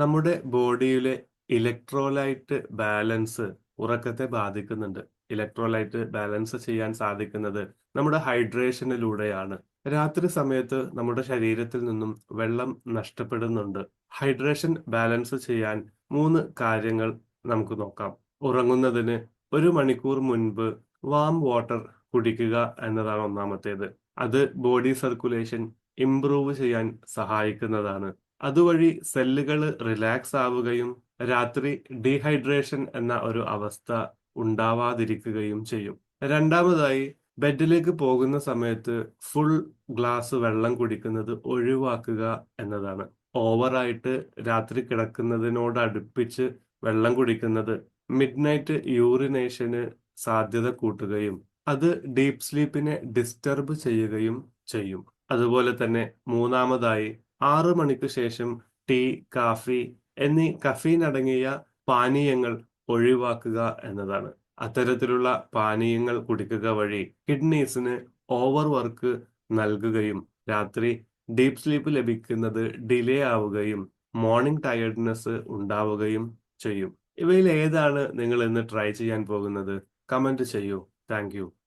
നമ്മുടെ ബോഡിയിലെ electrolyte balance ഉറക്കത്തെ ബാധിക്കുന്നുണ്ട്. ഇലക്ട്രോലൈറ്റ് ബാലൻസ് ചെയ്യാൻ സാധിക്കുന്നത് നമ്മുടെ ഹൈഡ്രേഷനിലൂടെയാണ്. രാത്രി സമയത്ത് നമ്മുടെ ശരീരത്തിൽ നിന്നും വെള്ളം നഷ്ടപ്പെടുന്നുണ്ട്. ഹൈഡ്രേഷൻ ബാലൻസ് ചെയ്യാൻ 3 കാര്യങ്ങൾ നമുക്ക് നോക്കാം. ഉറങ്ങുന്നതിന് 1 മണിക്കൂർ മുൻപ് വാം വാട്ടർ കുടിക്കുക എന്നതാണ് ഒന്നാമത്തേത്. അത് ബോഡി സർക്കുലേഷൻ ഇംപ്രൂവ് ചെയ്യാൻ സഹായിക്കുന്നതാണ്. അതുവഴി സെല്ലുകള് റിലാക്സ് ആവുകയും രാത്രി ഡീഹൈഡ്രേഷൻ എന്ന ഒരു അവസ്ഥ ഉണ്ടാവാതിരിക്കുകയും ചെയ്യും. രണ്ടാമതായി ബെഡിലേക്ക് പോകുന്ന സമയത്ത് ഫുൾ ഗ്ലാസ് വെള്ളം കുടിക്കുന്നത് ഒഴിവാക്കുക എന്നതാണ്. ഓവറായിട്ട് രാത്രി കിടക്കുന്നതിനോടടുപ്പിച്ച് വെള്ളം കുടിക്കുന്നത് മിഡ്നൈറ്റ് യൂറിനേഷന് സാധ്യത കൂട്ടുകയും അത് ഡീപ്പ് സ്ലീപ്പിനെ ഡിസ്റ്റർബ് ചെയ്യുകയും ചെയ്യും. അതുപോലെ തന്നെ മൂന്നാമതായി 6 മണിക്ക് ശേഷം ടീ, കാഫി എന്നീ കഫീൻ അടങ്ങിയ പാനീയങ്ങൾ ഒഴിവാക്കുക എന്നതാണ്. അത്തരത്തിലുള്ള പാനീയങ്ങൾ കുടിക്കുക വഴി കിഡ്നീസിന് ഓവർ വർക്ക് നൽകുകയും രാത്രി ഡീപ്പ് സ്ലീപ്പ് ലഭിക്കുന്നത് ഡിലേ ആവുകയും മോർണിംഗ് ടയർഡ്നെസ് ഉണ്ടാവുകയും ചെയ്യും. ഇവയിൽ ഏതാണ് നിങ്ങൾ ഇന്ന് ട്രൈ ചെയ്യാൻ പോകുന്നത്? കമന്റ് ചെയ്യൂ. Thank you.